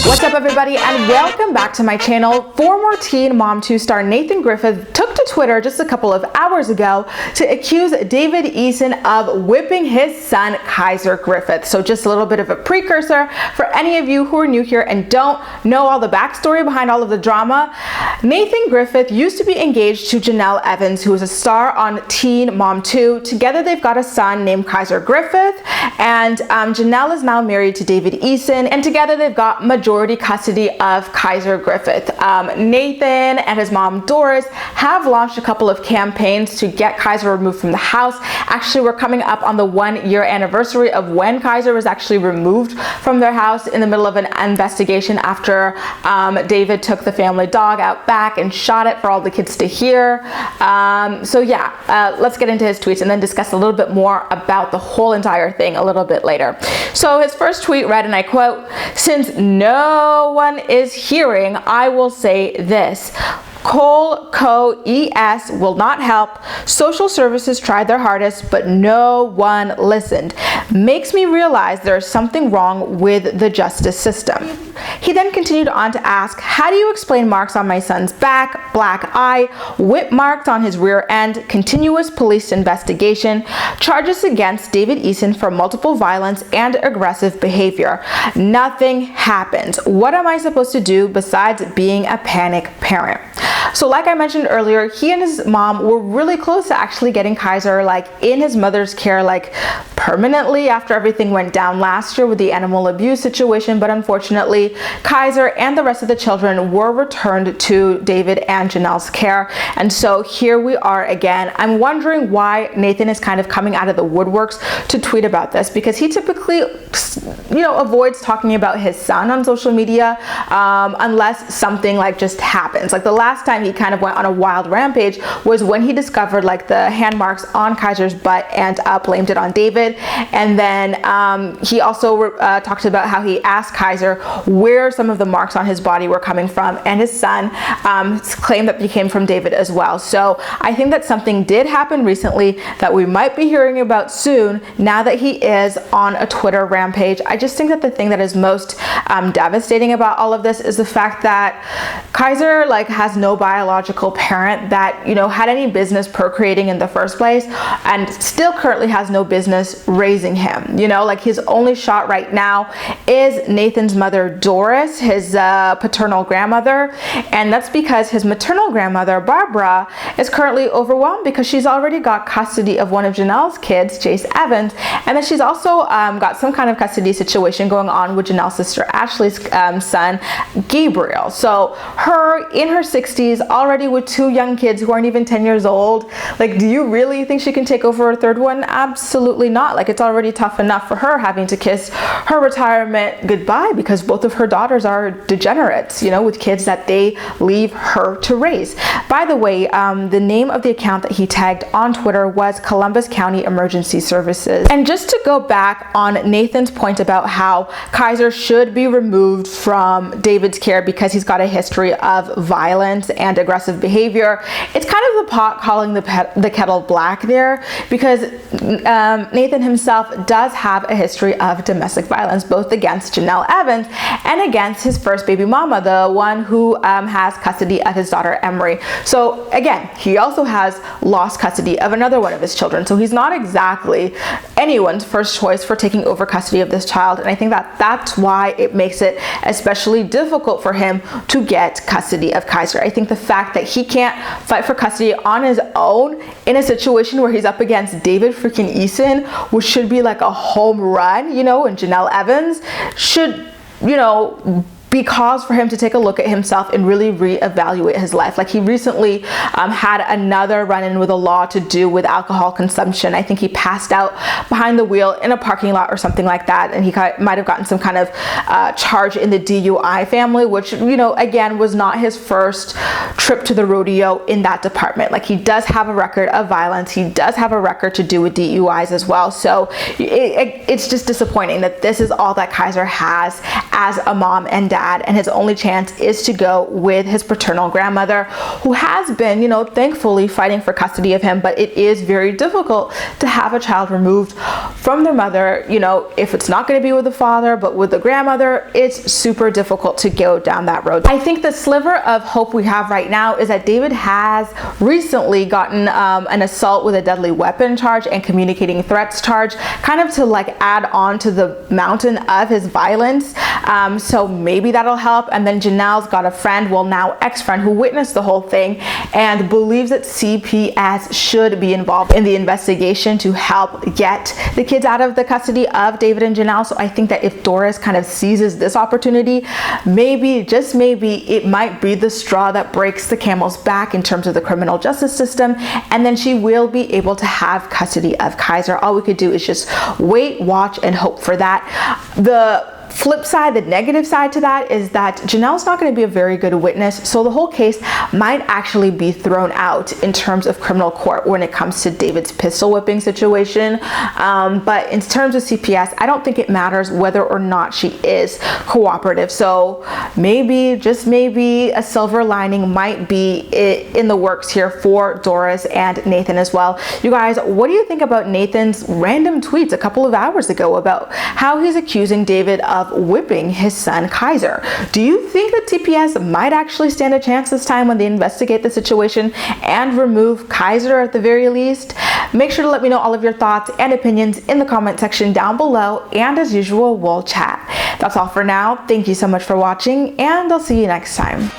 What's up, everybody, and welcome back to my channel. Former Teen Mom 2 star Nathan Griffith took to Twitter just a couple of hours ago to accuse David Eason of whipping his son Kaiser Griffith. So just a little bit of a precursor for any of you who are new here and don't know all the backstory behind all of the drama. Nathan Griffith used to be engaged to Janelle Evans, who is a star on Teen Mom 2. Together they've got a son named Kaiser Griffith, and Janelle is now married to David Eason, and together they've got majority custody of Kaiser Griffith. Nathan and his mom Doris have launched a couple of campaigns to get Kaiser removed from the house. Actually, we're coming up on the 1-year anniversary of when Kaiser was actually removed from their house in the middle of an investigation after David took the family dog out back and shot it for all the kids to hear. Let's get into his tweets and then discuss a little bit more about the whole entire thing a little bit later. So his first tweet read, and I quote, "Since no one is hearing, I will say this. ES will not help. Social services tried their hardest, but no one listened. Makes me realize there is something wrong with the justice system." He then continued on to ask, "How do you explain marks on my son's back, black eye, whip marks on his rear end, continuous police investigation, charges against David Eason for multiple violence and aggressive behavior? Nothing happens. What am I supposed to do besides being a panic parent?" So like I mentioned earlier, he and his mom were really close to actually getting Kaiser in his mother's care permanently after everything went down last year with the animal abuse situation. But unfortunately, Kaiser and the rest of the children were returned to David and Janelle's care. And so here we are again. I'm wondering why Nathan is kind of coming out of the woodworks to tweet about this, because he typically, avoids talking about his son on social media unless something just happens. The last time he kind of went on a wild rampage was when he discovered the hand marks on Kaiser's butt and blamed it on David. And then he also talked about how he asked Kaiser where some of the marks on his body were coming from, and his son claimed that they came from David as well. So I think that something did happen recently that we might be hearing about soon now that he is on a Twitter rampage. I just think that the thing that is most devastating about all of this is the fact that Kaiser has no biological parent that had any business procreating in the first place, and still currently has no business raising him. His only shot right now is Nathan's mother Doris, his paternal grandmother, and that's because his maternal grandmother Barbara is currently overwhelmed because she's already got custody of one of Janelle's kids, Jace Evans, and then she's also got some kind of custody situation going on with Janelle's sister Ashley's son Gabriel. So her in her 60s, already with 2 young kids who aren't even 10 years old. Do you really think she can take over a third one? Absolutely not. It's already tough enough for her having to kiss her retirement goodbye because both of her daughters are degenerates, with kids that they leave her to raise. By the way, the name of the account that he tagged on Twitter was Columbus County Emergency Services. And just to go back on Nathan's point about how Kaiser should be removed from David's care because he's got a history of violence and aggressive behavior, it's kind of the pot calling the kettle black there, because Nathan himself does have a history of domestic violence, both against Janelle Evans and against his first baby mama, the one who has custody of his daughter Emery. So again, he also has lost custody of another one of his children. So he's not exactly anyone's first choice for taking over custody of this child. And I think that that's why it makes it especially difficult for him to get custody of Kaiser. I think the fact that he can't fight for custody on his own in a situation where he's up against David freaking Eason, which should be a home run, and Janelle Evans should, be cause for him to take a look at himself and really reevaluate his life. He recently had another run-in with a law to do with alcohol consumption. I think he passed out behind the wheel in a parking lot or something like that, and he might have gotten some kind of charge in the DUI family, which again was not his first trip to the rodeo in that department. He does have a record of violence. He does have a record to do with DUIs as well. So it's just disappointing that this is all that Kaiser has as a mom and dad dad, and his only chance is to go with his paternal grandmother, who has been, thankfully fighting for custody of him. But it is very difficult to have a child removed from their mother. If it's not going to be with the father but with the grandmother, it's super difficult to go down that road. I think the sliver of hope we have right now is that David has recently gotten an assault with a deadly weapon charge and communicating threats charge, kind of to add on to the mountain of his violence. So maybe that'll help. And then Janelle's got a friend, well, now ex-friend, who witnessed the whole thing and believes that CPS should be involved in the investigation to help get the kids out of the custody of David and Janelle. So I think that if Doris kind of seizes this opportunity, maybe, just maybe, it might be the straw that breaks the camel's back in terms of the criminal justice system, and then she will be able to have custody of Kaiser. All we could do is just wait, watch, and hope for that. The flip side, the negative side to that, is that Janelle's not going to be a very good witness, so the whole case might actually be thrown out in terms of criminal court when it comes to David's pistol whipping situation. But in terms of CPS, I don't think it matters whether or not she is cooperative. So maybe, just maybe, a silver lining might be in the works here for Doris and Nathan as well. You guys, what do you think about Nathan's random tweets a couple of hours ago about how he's accusing David of whipping his son Kaiser? Do you think that TPS might actually stand a chance this time when they investigate the situation and remove Kaiser at the very least? Make sure to let me know all of your thoughts and opinions in the comment section down below, and as usual, we'll chat. That's all for now. Thank you so much for watching, and I'll see you next time.